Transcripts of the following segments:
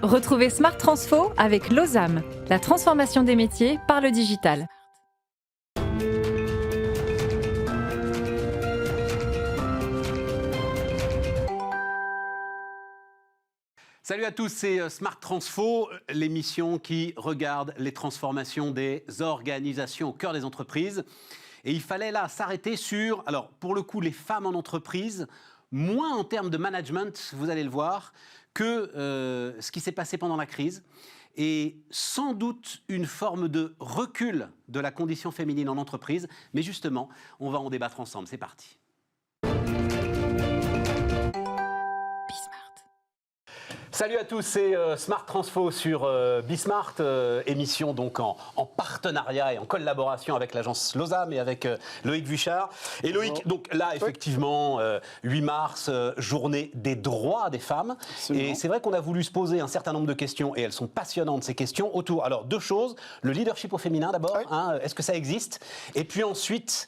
Retrouvez Smart Transfo avec Losam, la transformation des métiers par le digital. Salut à tous, c'est Smart Transfo, l'émission qui regarde les transformations des organisations au cœur des entreprises. Et il fallait là s'arrêter sur, alors pour le coup, les femmes en entreprise, moins en termes de management, vous allez le voir, que ce qui s'est passé pendant la crise. Et sans doute une forme de recul de la condition féminine en entreprise. Mais justement, on va en débattre ensemble. C'est parti. Salut à tous, c'est Smart Transfo sur Bismart, émission donc en partenariat et en collaboration avec l'agence Losam et avec Loïc Vuchard. Et Loïc, donc là effectivement, 8 mars, journée des droits des femmes. Absolument. Et c'est vrai qu'on a voulu se poser un certain nombre de questions, et elles sont passionnantes ces questions, autour, alors deux choses, le leadership au féminin d'abord, oui. Est-ce que ça existe? Et puis ensuite,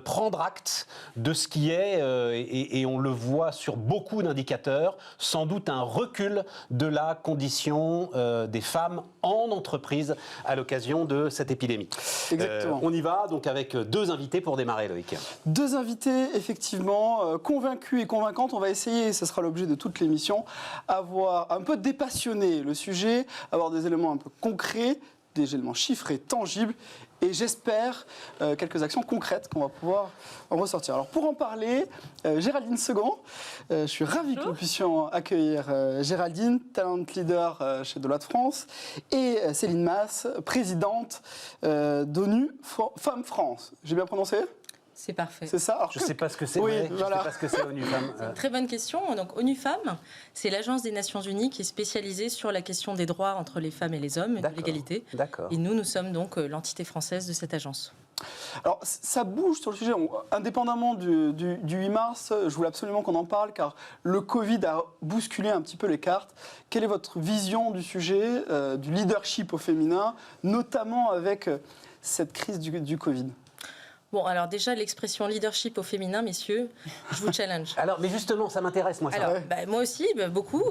prendre acte de ce qui est, et on le voit sur beaucoup d'indicateurs, sans doute un recul de la condition des femmes en entreprise à l'occasion de cette épidémie. Exactement. On y va donc avec deux invités pour démarrer, Loïc. Deux invités, effectivement, convaincus et convaincantes. On va essayer, et ce sera l'objet de toute l'émission, avoir un peu dépassionné le sujet, avoir des éléments un peu concrets, des éléments chiffrés, tangibles, et j'espère quelques actions concrètes qu'on va pouvoir en ressortir. Alors pour en parler, Géraldine Segon, je suis ravi que nous puissions accueillir Géraldine, talent leader chez Deloitte France, et Céline Masse, présidente d'ONU Femmes France. J'ai bien prononcé ? C'est parfait. C'est ça. Alors je ne sais pas ce que c'est. Oui, voilà. Je ne sais pas ce que c'est ONU Femmes. C'est une très bonne question. Donc ONU Femmes, c'est l'agence des Nations Unies qui est spécialisée sur la question des droits entre les femmes et les hommes, et de l'égalité. D'accord. Et nous sommes donc l'entité française de cette agence. Alors, ça bouge sur le sujet. Indépendamment du 8 mars, je voulais absolument qu'on en parle, car le Covid a bousculé un petit peu les cartes. Quelle est votre vision du sujet, du leadership au féminin, notamment avec cette crise du Covid ? Bon, alors déjà, l'expression leadership au féminin, messieurs, je vous challenge. Alors, mais justement, ça m'intéresse, moi, ça. Alors, moi aussi, beaucoup.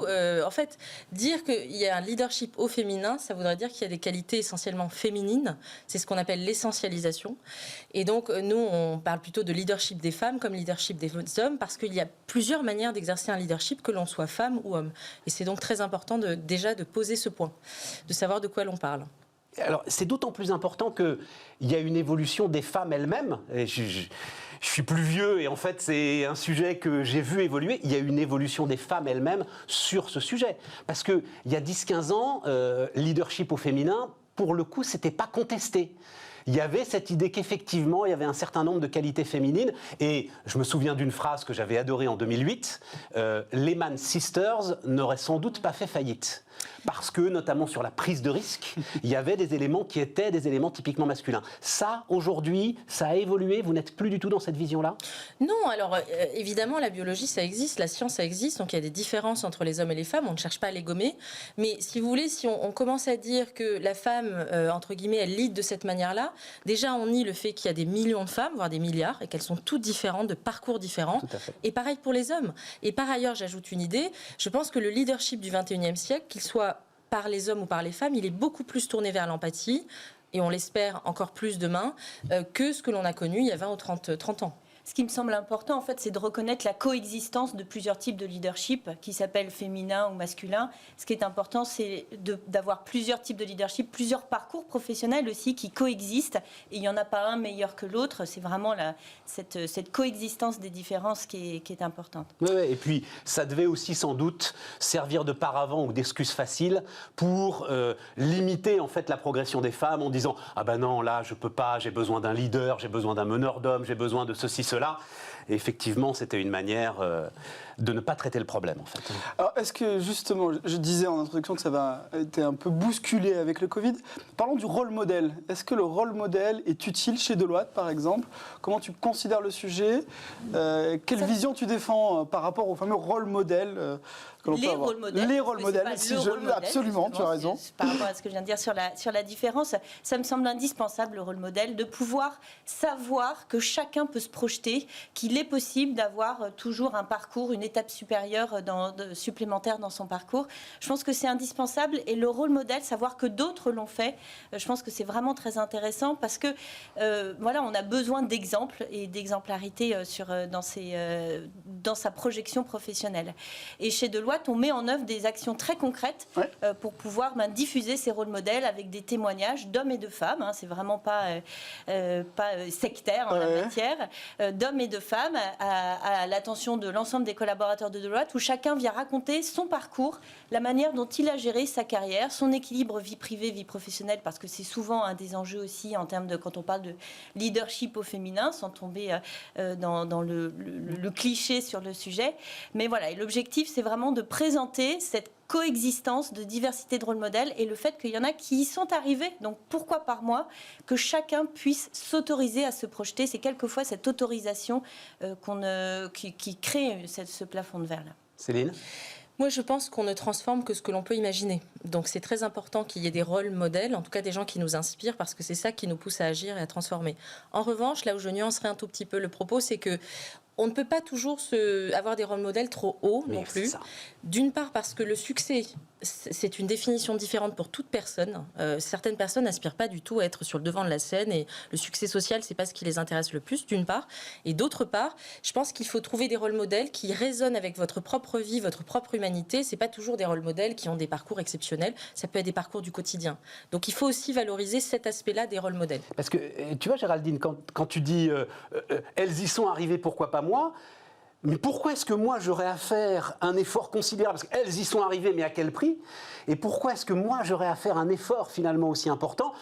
En fait, dire qu'il y a un leadership au féminin, ça voudrait dire qu'il y a des qualités essentiellement féminines. C'est ce qu'on appelle l'essentialisation. Et donc, nous, on parle plutôt de leadership des femmes comme leadership des hommes, parce qu'il y a plusieurs manières d'exercer un leadership, que l'on soit femme ou homme. Et c'est donc très important déjà de poser ce point, de savoir de quoi l'on parle. Alors, c'est d'autant plus important qu'il y a une évolution des femmes elles-mêmes. Et je suis plus vieux et en fait, c'est un sujet que j'ai vu évoluer. Il y a une évolution des femmes elles-mêmes sur ce sujet. Parce qu'il y a 10-15 ans, leadership au féminin, pour le coup, c'était pas contesté. Il y avait cette idée qu'effectivement, il y avait un certain nombre de qualités féminines. Et je me souviens d'une phrase que j'avais adorée en 2008. Lehman Sisters n'auraient sans doute pas fait faillite. Parce que, notamment sur la prise de risque, il y avait des éléments qui étaient des éléments typiquement masculins. Ça, aujourd'hui, ça a évolué. Vous n'êtes plus du tout dans cette vision-là ? Non, alors évidemment, la biologie, ça existe, la science, ça existe. Donc il y a des différences entre les hommes et les femmes. On ne cherche pas à les gommer. Mais si vous voulez, si on commence à dire que la femme, entre guillemets, elle lead de cette manière-là, déjà, on nie le fait qu'il y a des millions de femmes, voire des milliards, et qu'elles sont toutes différentes, de parcours différents. Tout à fait. Et pareil pour les hommes. Et par ailleurs, j'ajoute une idée. Je pense que le leadership du 21e siècle, qu'il soit par les hommes ou par les femmes, il est beaucoup plus tourné vers l'empathie, et on l'espère encore plus demain, que ce que l'on a connu il y a 20 ou 30 ans. Ce qui me semble important, en fait, c'est de reconnaître la coexistence de plusieurs types de leadership qui s'appellent féminin ou masculin. Ce qui est important, c'est d'avoir plusieurs types de leadership, plusieurs parcours professionnels aussi qui coexistent. Et il n'y en a pas un meilleur que l'autre. C'est vraiment cette coexistence des différences qui est importante. Oui, et puis ça devait aussi sans doute servir de paravent ou d'excuse facile pour limiter en fait la progression des femmes en disant « Ah ben non, là je peux pas, j'ai besoin d'un leader, j'ai besoin d'un meneur d'hommes, j'ai besoin de ceci, cela ». Et effectivement, c'était une manière de ne pas traiter le problème, en fait. Alors, est-ce que, justement, je disais en introduction que ça va été un peu bousculé avec le Covid. Parlons du rôle modèle. Est-ce que le rôle modèle est utile chez Deloitte, par exemple ? Comment tu considères le sujet ? Quelle vision tu défends par rapport au fameux rôle modèle que l'on peut avoir ? Les rôles modèles, absolument, tu as raison. Par rapport à ce que je viens de dire sur la différence, ça me semble indispensable, le rôle modèle, de pouvoir savoir que chacun peut se projeter, qu'il est possible d'avoir toujours un parcours, une étape supérieure, supplémentaire dans son parcours. Je pense que c'est indispensable et le rôle modèle, savoir que d'autres l'ont fait, je pense que c'est vraiment très intéressant parce que voilà, on a besoin d'exemples et d'exemplarité dans sa projection professionnelle. Et chez Deloitte, on met en œuvre des actions très concrètes pour pouvoir diffuser ces rôles modèles avec des témoignages d'hommes et de femmes. C'est vraiment pas sectaire en la matière, d'hommes et de femmes à l'attention de l'ensemble des collaborateurs de Deloitte, où chacun vient raconter son parcours, la manière dont il a géré sa carrière, son équilibre vie privée, vie professionnelle, parce que c'est souvent un des enjeux aussi en termes de, quand on parle de leadership au féminin, sans tomber dans le cliché sur le sujet. Mais voilà, et l'objectif, c'est vraiment de présenter cette coexistence de diversité de rôle modèle et le fait qu'il y en a qui y sont arrivés. Donc pourquoi par moi que chacun puisse s'autoriser à se projeter. C'est quelquefois cette autorisation qui crée ce plafond de verre-là. Céline ? Moi, je pense qu'on ne transforme que ce que l'on peut imaginer. Donc, c'est très important qu'il y ait des rôles modèles, en tout cas des gens qui nous inspirent, parce que c'est ça qui nous pousse à agir et à transformer. En revanche, là où je nuancerai un tout petit peu le propos, c'est que on ne peut pas toujours avoir des rôles modèles trop hauts non plus. D'une part parce que le succès, c'est une définition différente pour toute personne. Certaines personnes n'aspirent pas du tout à être sur le devant de la scène et le succès social, c'est pas ce qui les intéresse le plus, d'une part. Et d'autre part, je pense qu'il faut trouver des rôles modèles qui résonnent avec votre propre vie, votre propre humanité. C'est pas toujours des rôles modèles qui ont des parcours exceptionnels. Ça peut être des parcours du quotidien. Donc il faut aussi valoriser cet aspect-là des rôles modèles. Parce que, tu vois, Géraldine, quand tu dis elles y sont arrivées, pourquoi pas moi ? Mais pourquoi est-ce que moi j'aurais à faire un effort considérable ? Parce qu'elles y sont arrivées, mais à quel prix ? Et pourquoi est-ce que moi j'aurais à faire un effort finalement aussi important ?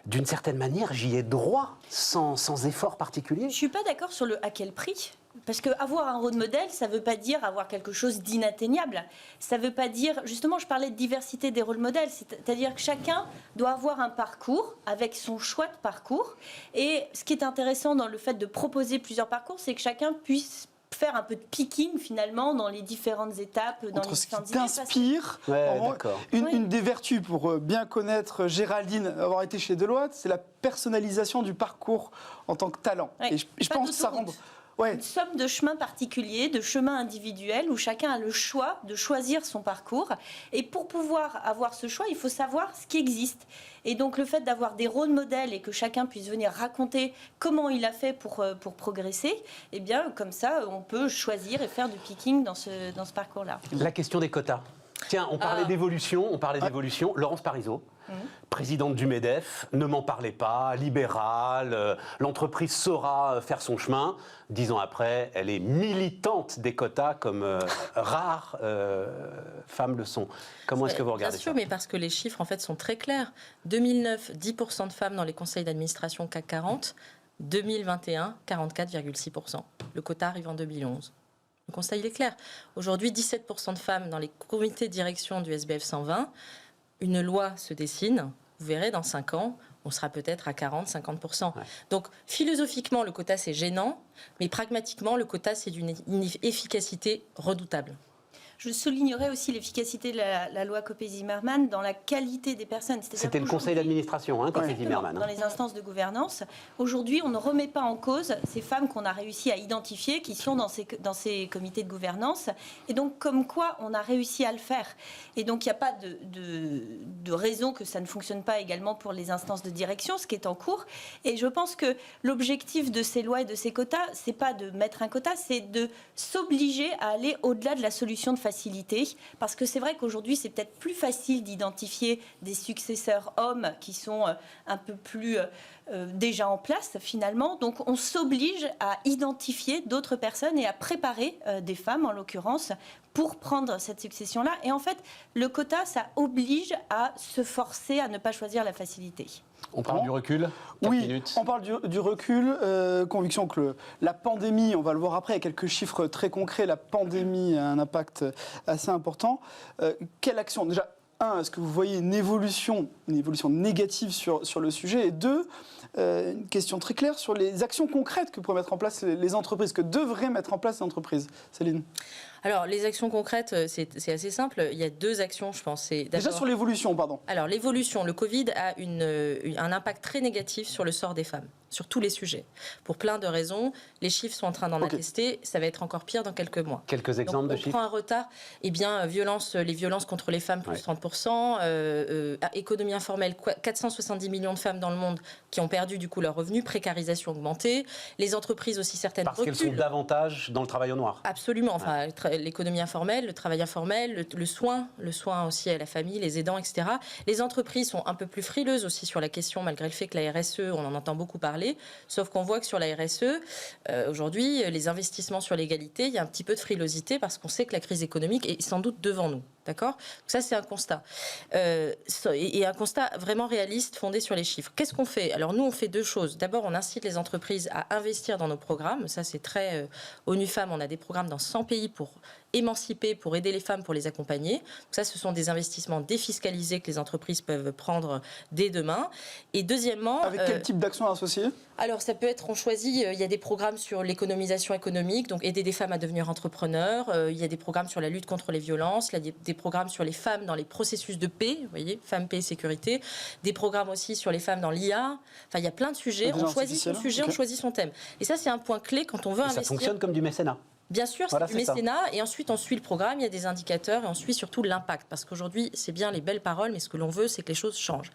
D'une certaine manière, j'y ai droit sans effort particulier. Je ne suis pas d'accord sur le à quel prix. Parce qu'avoir un rôle modèle, ça ne veut pas dire avoir quelque chose d'inatteignable. Ça ne veut pas dire... Justement, je parlais de diversité des rôles modèles. C'est-à-dire que chacun doit avoir un parcours avec son choix de parcours. Et ce qui est intéressant dans le fait de proposer plusieurs parcours, c'est que chacun puisse faire un peu de picking finalement dans les différentes étapes, dans les ce qui différentes t'inspire. Une des vertus pour bien connaître Géraldine, avoir été chez Deloitte, c'est la personnalisation du parcours en tant que talent. Ouais, et je pense que ça rend... Une somme de chemins particuliers, de chemins individuels où chacun a le choix de choisir son parcours. Et pour pouvoir avoir ce choix, il faut savoir ce qui existe. Et donc le fait d'avoir des rôles modèles et que chacun puisse venir raconter comment il a fait pour progresser, eh bien comme ça, on peut choisir et faire du picking dans ce parcours-là. La question des quotas. Tiens, on parlait d'évolution, Laurence Parisot, présidente du MEDEF, ne m'en parlez pas, libérale, l'entreprise saura faire son chemin. 10 ans après, elle est militante des quotas comme rares femmes le sont. Comment est-ce que vous regardez ça ? Bien sûr, mais parce que les chiffres en fait sont très clairs. 2009, 10% de femmes dans les conseils d'administration CAC 40. 2021, 44,6%. Le quota arrive en 2011. Le constat, il est clair. Aujourd'hui, 17% de femmes dans les comités de direction du SBF 120. Une loi se dessine. Vous verrez, dans 5 ans, on sera peut-être à 40-50%. Ouais. Donc, philosophiquement, le quota, c'est gênant. Mais pragmatiquement, le quota, c'est d'une efficacité redoutable. Je soulignerai aussi l'efficacité de la loi Copé-Zimmermann dans la qualité des personnes. C'était le conseil d'administration, Copé-Zimmermann. Dans les instances de gouvernance. Aujourd'hui, on ne remet pas en cause ces femmes qu'on a réussi à identifier, qui sont dans ces comités de gouvernance. Et donc, comme quoi, on a réussi à le faire. Et donc, il n'y a pas de raison que ça ne fonctionne pas également pour les instances de direction, ce qui est en cours. Et je pense que l'objectif de ces lois et de ces quotas, c'est pas de mettre un quota, c'est de s'obliger à aller au-delà de la solution de facilité, parce que c'est vrai qu'aujourd'hui c'est peut-être plus facile d'identifier des successeurs hommes qui sont un peu plus déjà en place finalement, donc on s'oblige à identifier d'autres personnes et à préparer des femmes en l'occurrence pour prendre cette succession-là. Et en fait, le quota, ça oblige à se forcer à ne pas choisir la facilité. On parle du recul ? Oui, on parle du recul. Conviction que la pandémie, on va le voir après, il y a quelques chiffres très concrets, la pandémie a un impact assez important. Quelle action ? Déjà, est-ce que vous voyez une évolution négative sur le sujet ? Et 2, une question très claire sur les actions concrètes que pourraient mettre en place les entreprises, que devraient mettre en place les entreprises. Céline ? Alors, les actions concrètes, c'est assez simple. Il y a 2 actions, je pense. Déjà sur l'évolution, pardon. Alors, l'évolution, le Covid a un impact très négatif sur le sort des femmes, sur tous les sujets. Pour plein de raisons, les chiffres sont en train d'en attester, ça va être encore pire dans quelques mois. Quelques exemples de chiffres. On prend un retard, eh bien, les violences contre les femmes, plus 30%, économie informelle, 470 millions de femmes dans le monde qui ont perdu du coup leurs revenus, précarisation augmentée, les entreprises aussi certaines Parce qu'elles sont davantage dans le travail au noir. Absolument, enfin, l'économie informelle, le travail informel, le soin aussi à la famille, les aidants, etc. Les entreprises sont un peu plus frileuses aussi sur la question, malgré le fait que la RSE, on en entend beaucoup parler, sauf qu'on voit que sur la RSE, aujourd'hui, les investissements sur l'égalité, il y a un petit peu de frilosité parce qu'on sait que la crise économique est sans doute devant nous. D'accord ? Donc ça, c'est un constat. Et un constat vraiment réaliste, fondé sur les chiffres. Qu'est-ce qu'on fait ? Alors, nous, on fait 2 choses. D'abord, on incite les entreprises à investir dans nos programmes. Ça, c'est très ONU Femmes. On a des programmes dans 100 pays pour émanciper, pour aider les femmes, pour les accompagner. Donc ça, ce sont des investissements défiscalisés que les entreprises peuvent prendre dès demain. Et deuxièmement... Avec quel type d'action associée ? Alors, ça peut être, on choisit, il y a des programmes sur l'économisation économique, donc aider des femmes à devenir entrepreneurs. Il y a des programmes sur la lutte contre les violences. Il y a des programmes sur les femmes dans les processus de paix, vous voyez, femmes, paix, sécurité. Des programmes aussi sur les femmes dans l'IA. Enfin, il y a plein de sujets. On choisit son sujet, on choisit son thème. Et ça, c'est un point clé quand on veut investir. Ça fonctionne comme du mécénat. Bien sûr, c'est du mécénat, et ensuite on suit le programme, il y a des indicateurs, et on suit surtout l'impact, parce qu'aujourd'hui, c'est bien les belles paroles, mais ce que l'on veut, c'est que les choses changent.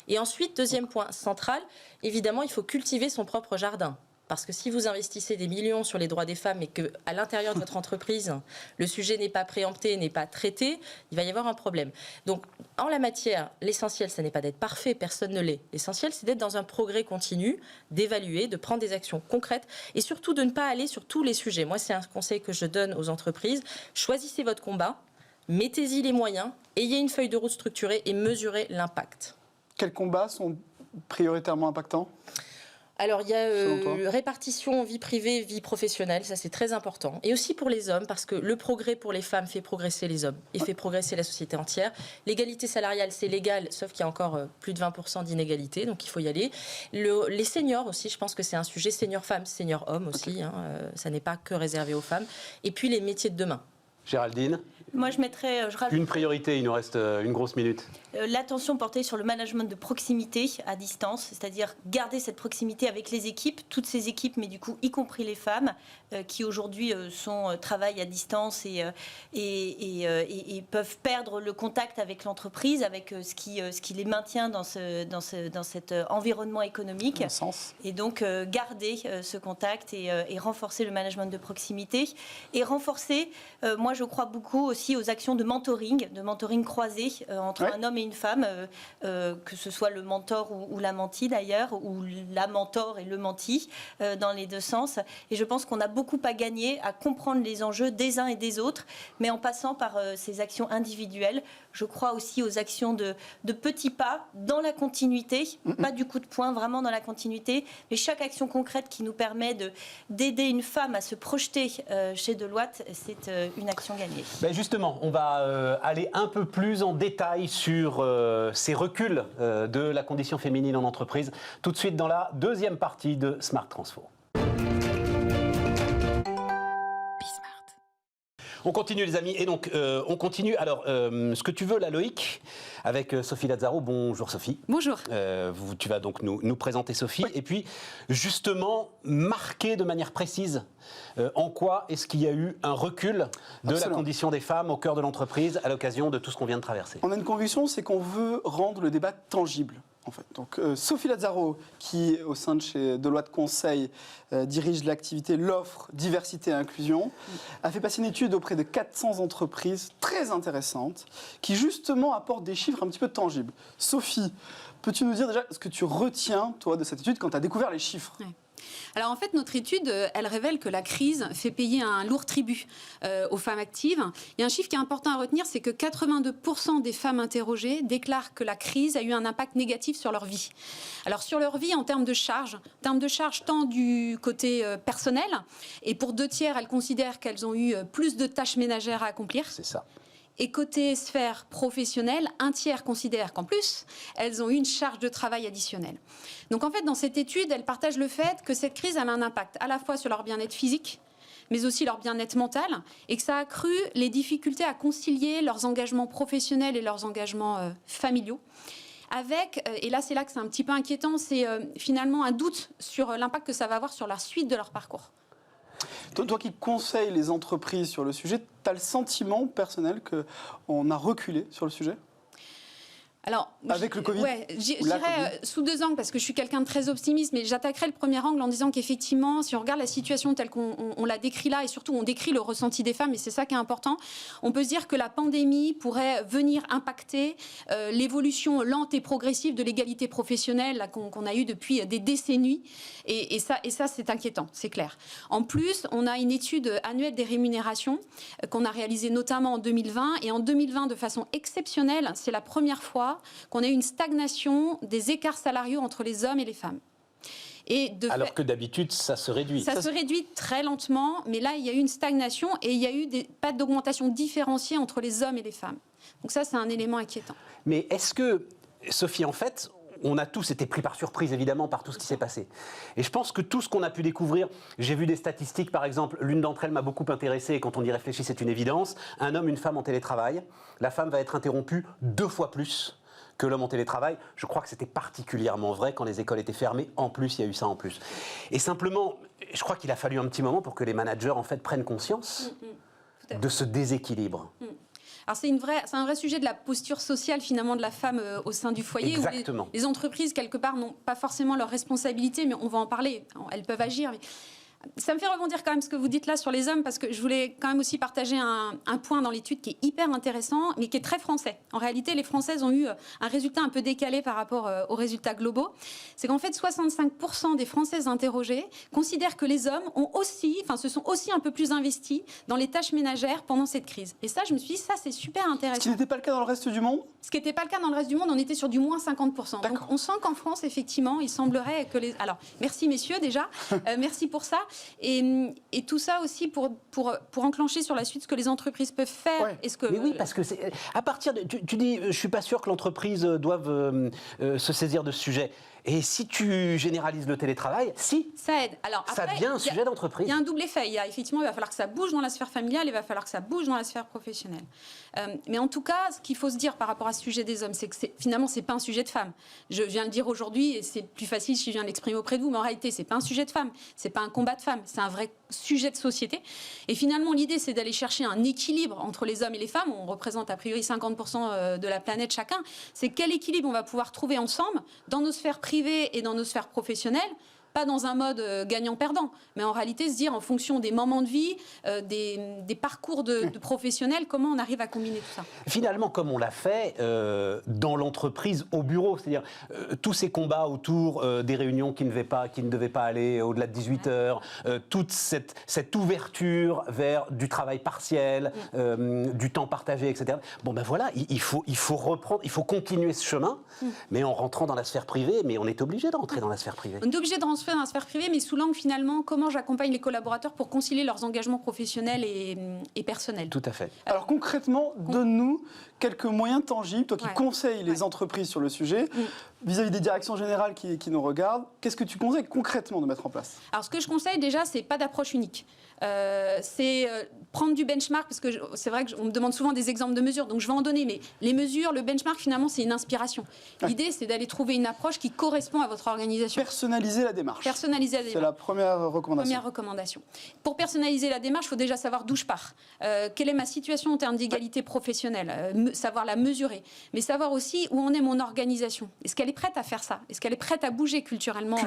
Et ensuite, deuxième point central, évidemment, il faut cultiver son propre jardin. Parce que si vous investissez des millions sur les droits des femmes et qu'à l'intérieur de votre entreprise, le sujet n'est pas préempté, n'est pas traité, il va y avoir un problème. Donc, en la matière, l'essentiel, ce n'est pas d'être parfait, personne ne l'est. L'essentiel, c'est d'être dans un progrès continu, d'évaluer, de prendre des actions concrètes et surtout de ne pas aller sur tous les sujets. Moi, c'est un conseil que je donne aux entreprises. Choisissez votre combat, mettez-y les moyens, ayez une feuille de route structurée et mesurez l'impact. Quels combats sont prioritairement impactants ? Alors, il y a répartition vie privée, vie professionnelle, ça c'est très important. Et aussi pour les hommes, parce que le progrès pour les femmes fait progresser les hommes et fait progresser la société entière. L'égalité salariale, c'est légal, sauf qu'il y a encore plus de 20% d'inégalité, donc il faut y aller. Les seniors aussi, je pense que c'est un sujet, seniors femmes, seniors hommes aussi, ça n'est pas que réservé aux femmes. Et puis les métiers de demain. Géraldine ? Moi, je mettrais... Une priorité, il nous reste une grosse minute. L'attention portée sur le management de proximité à distance, c'est-à-dire garder cette proximité avec les équipes, toutes ces équipes, mais du coup, y compris les femmes, qui aujourd'hui travaillent à distance et peuvent perdre le contact avec l'entreprise, avec ce qui les maintient dans cet environnement économique. Et donc, garder ce contact et renforcer le management de proximité. Et renforcer, moi, je crois beaucoup aussi aux actions de mentoring croisé entre un homme et une femme, que ce soit le mentor ou la mentie d'ailleurs, ou la mentor et le menti, dans les 2 sens. Et je pense qu'on a beaucoup à gagner à comprendre les enjeux des uns et des autres, mais en passant par ces actions individuelles. Je crois aussi aux actions de petits pas dans la continuité, pas du coup de poing, vraiment dans la continuité, mais chaque action concrète qui nous permet d'aider une femme à se projeter chez Deloitte, c'est une action gagnée. Ben justement, on va aller un peu plus en détail sur ces reculs de la condition féminine en entreprise, tout de suite dans la deuxième partie de Smart Transfo. On continue les amis, et donc on continue. Alors, ce que tu veux là, Loïc, avec Sophie Lazzaro. Bonjour Sophie. Bonjour. Tu vas donc nous présenter Sophie, et puis justement marquer de manière précise en quoi est-ce qu'il y a eu un recul de la condition des femmes au cœur de l'entreprise à l'occasion de tout ce qu'on vient de traverser. On a une conviction, c'est qu'on veut rendre le débat tangible. En fait. Donc, Sophie Lazzaro, qui au sein de chez Deloitte Conseil dirige l'activité l'offre diversité et inclusion, a fait passer une étude auprès de 400 entreprises très intéressantes qui justement apportent des chiffres un petit peu tangibles. Sophie, peux-tu nous dire déjà ce que tu retiens toi de cette étude quand tu as découvert les chiffres ? Oui. Alors en fait, notre étude, elle révèle que la crise fait payer un lourd tribut aux femmes actives. Et un chiffre qui est important à retenir, c'est que 82% des femmes interrogées déclarent que la crise a eu un impact négatif sur leur vie. Alors sur leur vie en termes de charges tant du côté personnel, et pour 2/3, elles considèrent qu'elles ont eu plus de tâches ménagères à accomplir. C'est ça. Et côté sphère professionnelle, 1/3 considèrent qu'en plus, elles ont eu une charge de travail additionnelle. Donc en fait, dans cette étude, elles partagent le fait que cette crise a un impact à la fois sur leur bien-être physique, mais aussi leur bien-être mental, et que ça a accru les difficultés à concilier leurs engagements professionnels et leurs engagements familiaux. Avec, et là c'est là que c'est un petit peu inquiétant, c'est finalement un doute sur l'impact que ça va avoir sur la suite de leur parcours. Toi qui conseilles les entreprises sur le sujet, tu as le sentiment personnel qu'on a reculé sur le sujet ? Alors, avec le Covid, ouais, je dirais sous 2 angles, parce que je suis quelqu'un de très optimiste, mais j'attaquerai le premier angle en disant qu'effectivement, si on regarde la situation telle qu'on la décrit là, et surtout on décrit le ressenti des femmes, et c'est ça qui est important, on peut se dire que la pandémie pourrait venir impacter l'évolution lente et progressive de l'égalité professionnelle qu'on a eue depuis des décennies, et ça c'est inquiétant, c'est clair. En plus, on a une étude annuelle des rémunérations qu'on a réalisée notamment en 2020, et en 2020, de façon exceptionnelle, c'est la première fois qu'on a eu une stagnation des écarts salariaux entre les hommes et les femmes. Alors que d'habitude, ça se réduit. Ça se réduit très lentement, mais là, il y a eu une stagnation et il y a eu pas d'augmentation différenciée entre les hommes et les femmes. Donc ça, c'est un élément inquiétant. Mais est-ce que, Sophie, en fait, on a tous été pris par surprise, évidemment, par tout ce qui s'est passé. Et je pense que tout ce qu'on a pu découvrir, j'ai vu des statistiques, par exemple, l'une d'entre elles m'a beaucoup intéressé, et quand on y réfléchit, c'est une évidence. Un homme, une femme en télétravail, la femme va être interrompue 2 fois plus que l'homme en télétravail. Je crois que c'était particulièrement vrai quand les écoles étaient fermées. En plus, il y a eu ça en plus. Et simplement, je crois qu'il a fallu un petit moment pour que les managers, en fait, prennent conscience de ce déséquilibre. Alors c'est un vrai sujet de la posture sociale finalement de la femme au sein du foyer. Exactement. Où les entreprises quelque part n'ont pas forcément leurs responsabilités, mais on va en parler. Elles peuvent agir. Mais ça me fait rebondir quand même ce que vous dites là sur les hommes, parce que je voulais quand même aussi partager un point dans l'étude qui est hyper intéressant, mais qui est très français. En réalité, les Françaises ont eu un résultat un peu décalé par rapport aux résultats globaux. C'est qu'en fait, 65% des Françaises interrogées considèrent que les hommes se sont aussi un peu plus investis dans les tâches ménagères pendant cette crise. Et ça, je me suis dit, ça c'est super intéressant. Ce qui n'était pas le cas dans le reste du monde ? Ce qui n'était pas le cas dans le reste du monde, on était sur du moins 50%. Donc on sent qu'en France, effectivement, il semblerait que les... Alors, merci messieurs déjà, merci pour ça. Et tout ça aussi pour enclencher sur la suite ce que les entreprises peuvent faire. Ouais. Mais oui, parce que à partir de... Tu dis, je ne suis pas sûr que l'entreprise doive se saisir de ce sujet. Et si tu généralises le télétravail, ça aide. Alors, ça devient un sujet d'entreprise. Il y a un double effet. Effectivement, il va falloir que ça bouge dans la sphère familiale, il va falloir que ça bouge dans la sphère professionnelle. Mais en tout cas, ce qu'il faut se dire par rapport à ce sujet des hommes, c'est que finalement, ce n'est pas un sujet de femmes. Je viens de le dire aujourd'hui, et c'est plus facile si je viens de l'exprimer auprès de vous, mais en réalité, ce n'est pas un sujet de femmes, ce n'est pas un combat de femmes, c'est un vrai sujet de société. Et finalement, l'idée, c'est d'aller chercher un équilibre entre les hommes et les femmes. On représente a priori 50% de la planète chacun. C'est quel équilibre on va pouvoir trouver ensemble dans nos sphères privées et dans nos sphères professionnelles, pas dans un mode gagnant-perdant, mais en réalité se dire en fonction des moments de vie, des parcours de professionnels, comment on arrive à combiner tout ça. Finalement, comme on l'a fait dans l'entreprise au bureau, c'est-à-dire tous ces combats autour des réunions qui ne devaient pas aller au-delà de 18 heures, toute cette ouverture vers du travail partiel, du temps partagé, etc. Bon ben voilà, il faut reprendre, il faut continuer ce chemin, mais en rentrant dans la sphère privée, mais on est obligé de rentrer dans la sphère privée. On est obligé de rentrer dans la sphère privée, mais sous l'angle finalement, comment j'accompagne les collaborateurs pour concilier leurs engagements professionnels et personnels. Tout à fait. Alors concrètement, donne-nous quelques moyens tangibles, toi qui conseilles les entreprises sur le sujet, vis-à-vis des directions générales qui nous regardent, qu'est-ce que tu conseilles concrètement de mettre en place ? Alors ce que je conseille déjà, c'est pas d'approche unique. C'est prendre du benchmark, parce que c'est vrai qu'on me demande souvent des exemples de mesures, donc je vais en donner, mais les mesures, le benchmark finalement c'est une inspiration. L'idée c'est d'aller trouver une approche qui correspond à votre organisation. Personnaliser la démarche. C'est la première recommandation. Pour personnaliser la démarche, il faut déjà savoir d'où je pars. Quelle est ma situation en termes d'égalité professionnelle, savoir la mesurer, mais savoir aussi où en est mon organisation. Est-ce qu'elle est prête à faire ça ? Est-ce qu'elle est prête à bouger culturellement ?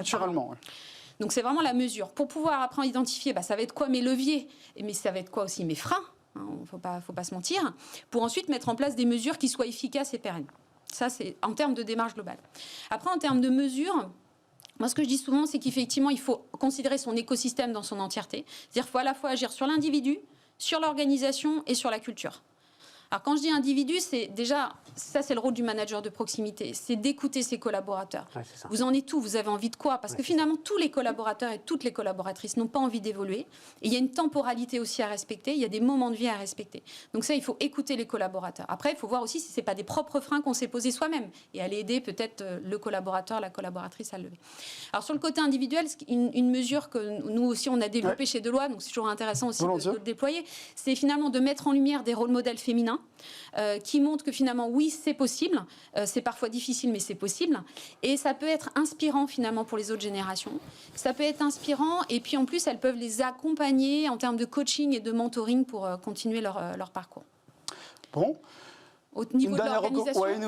Donc c'est vraiment la mesure. Pour pouvoir après identifier, ça va être quoi mes leviers, mais ça va être quoi aussi mes freins, faut pas se mentir, pour ensuite mettre en place des mesures qui soient efficaces et pérennes. Ça, c'est en termes de démarche globale. Après, en termes de mesures, moi, ce que je dis souvent, c'est qu'effectivement, il faut considérer son écosystème dans son entièreté. C'est-à-dire qu'il faut à la fois agir sur l'individu, sur l'organisation et sur la culture. Alors quand je dis individu, c'est déjà, ça c'est le rôle du manager de proximité, c'est d'écouter ses collaborateurs. Ouais, c'est ça. Vous en êtes où? Vous avez envie de quoi? Parce que finalement, tous les collaborateurs et toutes les collaboratrices n'ont pas envie d'évoluer. Et il y a une temporalité aussi à respecter, il y a des moments de vie à respecter. Donc ça, il faut écouter les collaborateurs. Après, il faut voir aussi si ce n'est pas des propres freins qu'on s'est posés soi-même et aller aider peut-être le collaborateur, la collaboratrice à le lever. Alors sur le côté individuel, une mesure que nous aussi on a développée chez Deloitte, donc c'est toujours intéressant aussi de le déployer, c'est finalement de mettre en lumière des rôles modèles féminins qui montrent que finalement oui c'est possible, c'est parfois difficile mais c'est possible, et ça peut être inspirant finalement pour les autres générations, ça peut être inspirant et puis en plus elles peuvent les accompagner en termes de coaching et de mentoring pour continuer leur parcours. Bon. Au niveau de l'organisation, et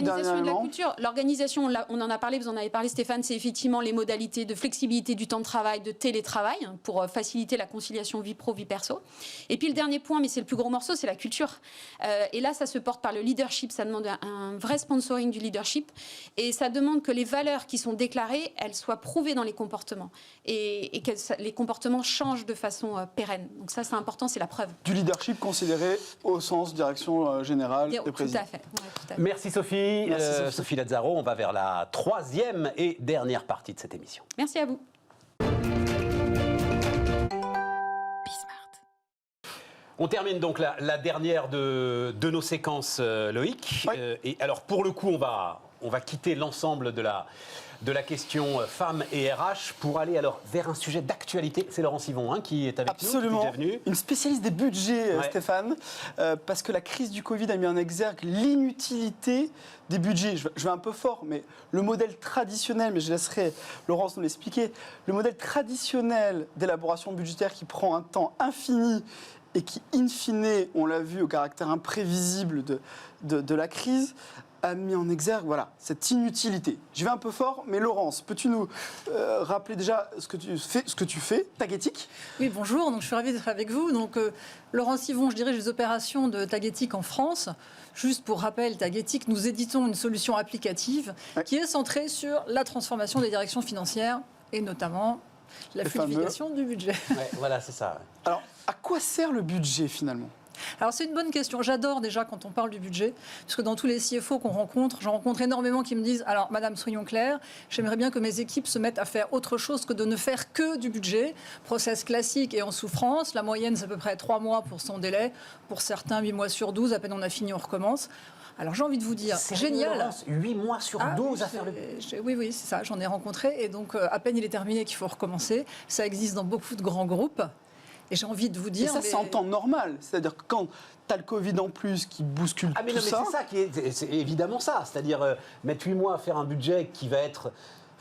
de la culture, l'organisation, on en a parlé, vous en avez parlé Stéphane, c'est effectivement les modalités de flexibilité du temps de travail, de télétravail, pour faciliter la conciliation vie pro, vie perso. Et puis le dernier point, mais c'est le plus gros morceau, c'est la culture. Et là, ça se porte par le leadership, ça demande un vrai sponsoring du leadership, et ça demande que les valeurs qui sont déclarées, elles soient prouvées dans les comportements, et que les comportements changent de façon pérenne. Donc ça, c'est important, c'est la preuve. Du leadership considéré au sens direction générale. Tout à fait. Merci Sophie. Sophie Lazzaro, on va vers la troisième et dernière partie de cette émission. Merci à vous. On termine donc la dernière de nos séquences, Loïc. Oui. Et alors pour le coup, on va quitter l'ensemble de la question femmes et RH pour aller alors vers un sujet d'actualité. C'est Laurence Yvon qui est avec Absolument. nous. Absolument, une spécialiste des budgets, Stéphane, parce que la crise du Covid a mis en exergue l'inutilité des budgets. Je vais un peu fort, mais le modèle traditionnel, mais je laisserai Laurence nous l'expliquer, le modèle traditionnel d'élaboration budgétaire qui prend un temps infini et qui, in fine, on l'a vu au caractère imprévisible de la crise, a mis en exergue cette inutilité. J'y vais un peu fort, mais Laurence, peux-tu nous rappeler déjà ce que tu fais, Tagetik? Oui, bonjour, donc je suis ravie d'être avec vous. Donc, Laurence Yvon, je dirige les opérations de Tagetik en France. Juste pour rappel, Tagetik, nous éditons une solution applicative qui est centrée sur la transformation des directions financières et notamment la fluidification du budget. Ouais, voilà, c'est ça. Alors, à quoi sert le budget finalement? Alors c'est une bonne question. J'adore déjà quand on parle du budget, parce que dans tous les CFO qu'on rencontre, j'en rencontre énormément qui me disent « Alors, madame, soyons clairs, j'aimerais bien que mes équipes se mettent à faire autre chose que de ne faire que du budget. Process classique et en souffrance. La moyenne, c'est à peu près 3 mois pour son délai. Pour certains, 8 mois sur 12. À peine on a fini, on recommence. » Alors j'ai envie de vous dire, génial. Laurence, 8 mois sur 12 à faire le... Oui, c'est ça, j'en ai rencontré. Et donc, à peine il est terminé qu'il faut recommencer. Ça existe dans beaucoup de grands groupes. Et j'ai envie de vous dire... Et ça, c'est en temps normal. C'est-à-dire que quand tu as le Covid en plus qui bouscule tout ça... c'est ça qui est... C'est évidemment ça. C'est-à-dire mettre 8 mois à faire un budget qui va être...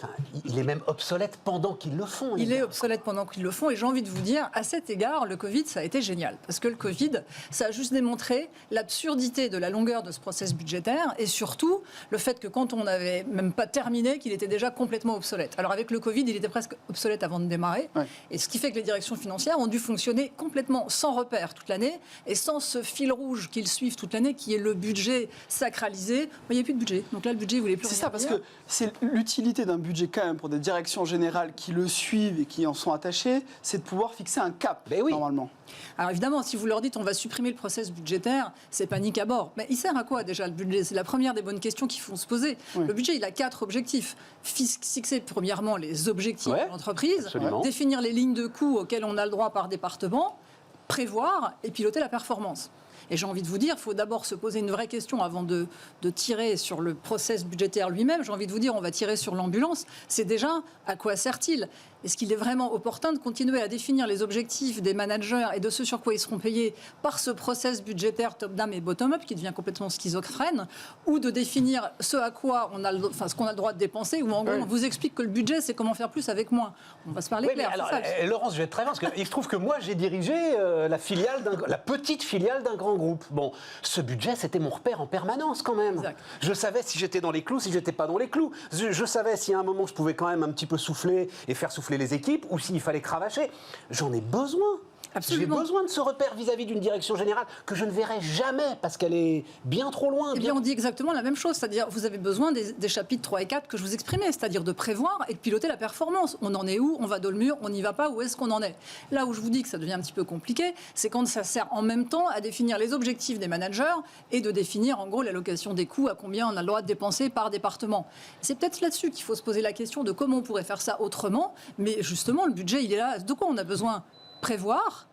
Enfin, il est même obsolète pendant qu'ils le font. Il est obsolète pendant qu'ils le font. Et j'ai envie de vous dire, à cet égard, le Covid, ça a été génial. Parce que le Covid, ça a juste démontré l'absurdité de la longueur de ce process budgétaire et surtout le fait que quand on n'avait même pas terminé, qu'il était déjà complètement obsolète. Alors avec le Covid, il était presque obsolète avant de démarrer. Ouais. Et ce qui fait que les directions financières ont dû fonctionner complètement sans repère toute l'année et sans ce fil rouge qu'ils suivent toute l'année, qui est le budget sacralisé. Il n'y a plus de budget. Donc là, le budget, il ne voulait plus rien dire. C'est ça, parce que c'est l'utilité d'un budget quand même pour des directions générales qui le suivent et qui en sont attachées, c'est de pouvoir fixer un cap, normalement. Alors évidemment, si vous leur dites on va supprimer le process budgétaire, c'est panique à bord. Mais il sert à quoi déjà le budget? C'est la première des bonnes questions qu'il faut se poser. Oui. Le budget, il a 4 objectifs. Fixer premièrement les objectifs de l'entreprise, définir les lignes de coûts auxquelles on a le droit par département, prévoir et piloter la performance. Et j'ai envie de vous dire, il faut d'abord se poser une vraie question avant de tirer sur le process budgétaire lui-même. J'ai envie de vous dire, on va tirer sur l'ambulance. C'est déjà, à quoi sert-il? Est-ce qu'il est vraiment opportun de continuer à définir les objectifs des managers et de ce sur quoi ils seront payés par ce process budgétaire top-down et bottom-up qui devient complètement schizophrène, ou de définir ce à quoi on a, ce qu'on a le droit de dépenser, ou en gros on vous explique que le budget c'est comment faire plus avec moins. On va se parler clair. Alors, Laurence, je vais être très bien parce qu'il se trouve que moi j'ai dirigé la petite filiale d'un grand groupe. Bon, ce budget c'était mon repère en permanence quand même. Exact. Je savais si j'étais dans les clous, si j'étais pas dans les clous. Je savais si à un moment je pouvais quand même un petit peu souffler et faire souffler les équipes ou s'il fallait cravacher. J'en ai besoin. Absolument. J'ai besoin de ce repère vis-à-vis d'une direction générale que je ne verrai jamais parce qu'elle est bien trop loin. Eh bien, on dit exactement la même chose, c'est-à-dire vous avez besoin des chapitres 3 et 4 que je vous exprimais, c'est-à-dire de prévoir et de piloter la performance. On en est où? On va dans le mur? On n'y va pas? Où est-ce qu'on en est? Là où je vous dis que ça devient un petit peu compliqué, c'est quand ça sert en même temps à définir les objectifs des managers et de définir en gros l'allocation des coûts, à combien on a le droit de dépenser par département. C'est peut-être là-dessus qu'il faut se poser la question de comment on pourrait faire ça autrement, mais justement le budget il est là. De quoi on a besoin? Prévoir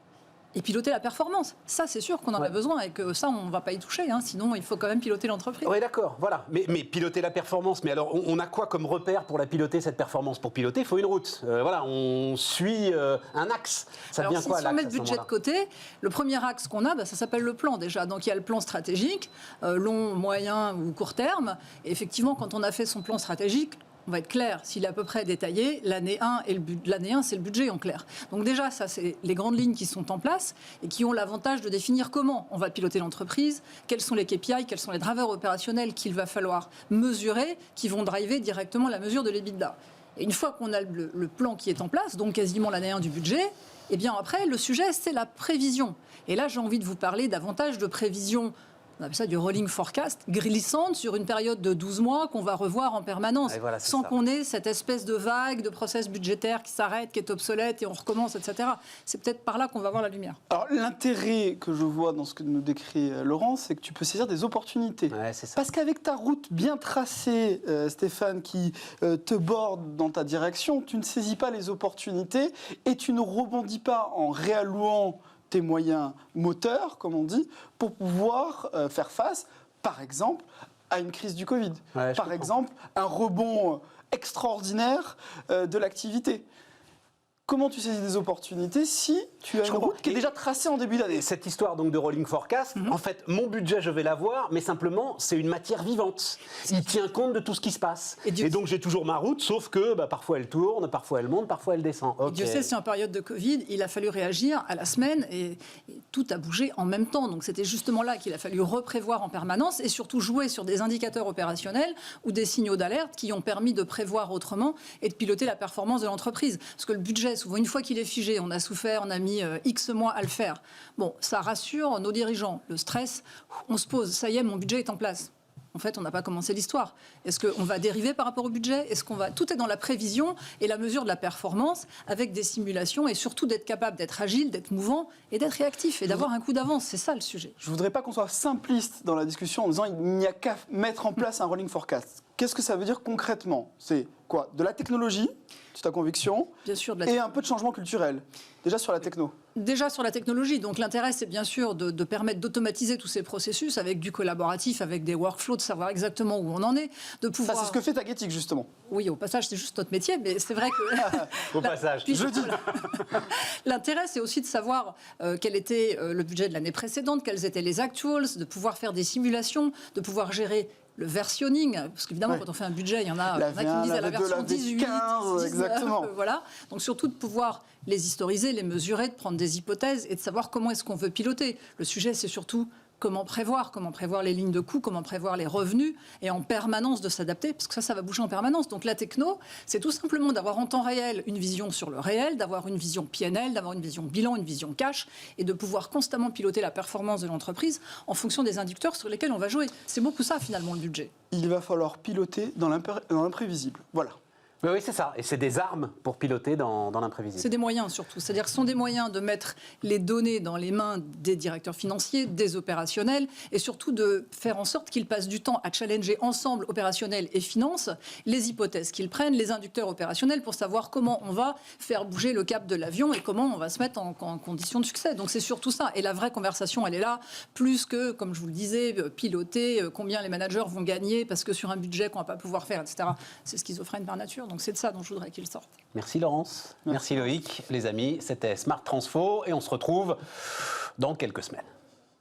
et piloter la performance. Ça, c'est sûr qu'on en a besoin et que ça, on ne va pas y toucher. Sinon, il faut quand même piloter l'entreprise. Oui, d'accord, voilà. Mais piloter la performance, mais alors, on a quoi comme repère pour la piloter, cette performance? Pour piloter, il faut une route. Voilà, on suit un axe. Ça devient quoi, l'axe? Si on met le budget de côté, le premier axe qu'on a, ça s'appelle le plan déjà. Donc, il y a le plan stratégique, long, moyen ou court terme. Et effectivement, quand on a fait son plan stratégique, on va être clair, s'il est à peu près détaillé, l'année 1, c'est le budget en clair. Donc déjà, ça, c'est les grandes lignes qui sont en place et qui ont l'avantage de définir comment on va piloter l'entreprise, quels sont les KPI, quels sont les drivers opérationnels qu'il va falloir mesurer, qui vont driver directement la mesure de l'EBITDA. Et une fois qu'on a le plan qui est en place, donc quasiment l'année 1 du budget, eh bien après, le sujet, c'est la prévision. Et là, j'ai envie de vous parler davantage de prévision. On appelle ça du rolling forecast, glissante sur une période de 12 mois qu'on va revoir en permanence, voilà, sans qu'on ait cette espèce de vague de process budgétaire qui s'arrête, qui est obsolète et on recommence, etc. C'est peut-être par là qu'on va voir la lumière. Alors l'intérêt que je vois dans ce que nous décrit Laurent, c'est que tu peux saisir des opportunités. Ouais, c'est ça. Parce qu'avec ta route bien tracée, Stéphane, qui te borde dans ta direction, tu ne saisis pas les opportunités et tu ne rebondis pas en réallouant tes moyens moteurs, comme on dit, pour pouvoir faire face, par exemple, à une crise du Covid. Par exemple, un rebond extraordinaire de l'activité. Comment tu saisis des opportunités si tu as une route qui est déjà tracée en début d'année? Cette histoire donc de rolling forecast, en fait, mon budget, je vais l'avoir, mais simplement, c'est une matière vivante. Il tient compte de tout ce qui se passe. Et donc, j'ai toujours ma route, sauf que parfois elle tourne, parfois elle monte, parfois elle descend. Okay. Dieu sait, si en période de Covid, il a fallu réagir à la semaine et tout a bougé en même temps. Donc, c'était justement là qu'il a fallu reprévoir en permanence et surtout jouer sur des indicateurs opérationnels ou des signaux d'alerte qui ont permis de prévoir autrement et de piloter la performance de l'entreprise. Parce que le budget, souvent, une fois qu'il est figé, on a souffert, on a mis X mois à le faire. Bon, ça rassure nos dirigeants. Le stress, on se pose, ça y est, mon budget est en place. En fait, on n'a pas commencé l'histoire. Est-ce qu'on va dériver par rapport au budget? Est-ce qu'on va... Tout est dans la prévision et la mesure de la performance avec des simulations et surtout d'être capable d'être agile, d'être mouvant et d'être réactif et d'avoir un coup d'avance. C'est ça le sujet. Je ne voudrais pas qu'on soit simpliste dans la discussion en disant il n'y a qu'à mettre en place un rolling forecast. Qu'est-ce que ça veut dire concrètement? C'est quoi? De la technologie, c'est ta conviction, bien sûr, et un peu de changement culturel. Déjà sur la techno. Déjà sur la technologie. Donc l'intérêt, c'est bien sûr de permettre d'automatiser tous ces processus avec du collaboratif, avec des workflows, de savoir exactement où on en est, de pouvoir... Ça, c'est ce que fait Tagetik, justement. Oui, au passage, c'est juste notre métier, mais c'est vrai que... Au passage, je dis. L'intérêt, c'est aussi de savoir quel était le budget de l'année précédente, quels étaient les actuals, de pouvoir faire des simulations, de pouvoir gérer le versionning, parce qu'évidemment, quand on fait un budget, il y en a qui disent à la version 18, 19, exactement. Voilà. Donc surtout de pouvoir les historiser, les mesurer, de prendre des hypothèses et de savoir comment est-ce qu'on veut piloter. Le sujet, c'est surtout comment prévoir les lignes de coûts, comment prévoir les revenus et en permanence de s'adapter, parce que ça va bouger en permanence. Donc la techno, c'est tout simplement d'avoir en temps réel une vision sur le réel, d'avoir une vision PNL, d'avoir une vision bilan, une vision cash, et de pouvoir constamment piloter la performance de l'entreprise en fonction des indicateurs sur lesquels on va jouer. C'est beaucoup ça finalement le budget. Il va falloir piloter dans l'imprévisible. Voilà. Oui, c'est ça. Et c'est des armes pour piloter dans l'imprévisible. C'est des moyens surtout. C'est-à-dire que ce sont des moyens de mettre les données dans les mains des directeurs financiers, des opérationnels, et surtout de faire en sorte qu'ils passent du temps à challenger ensemble opérationnels et finances les hypothèses qu'ils prennent, les inducteurs opérationnels, pour savoir comment on va faire bouger le cap de l'avion et comment on va se mettre en condition de succès. Donc c'est surtout ça. Et la vraie conversation, elle est là, plus que, comme je vous le disais, piloter combien les managers vont gagner parce que sur un budget qu'on ne va pas pouvoir faire, etc. C'est schizophrène par nature. Donc c'est de ça dont je voudrais qu'il sorte. Merci Laurence, merci Loïc. Les amis, c'était Smart Transfo et on se retrouve dans quelques semaines.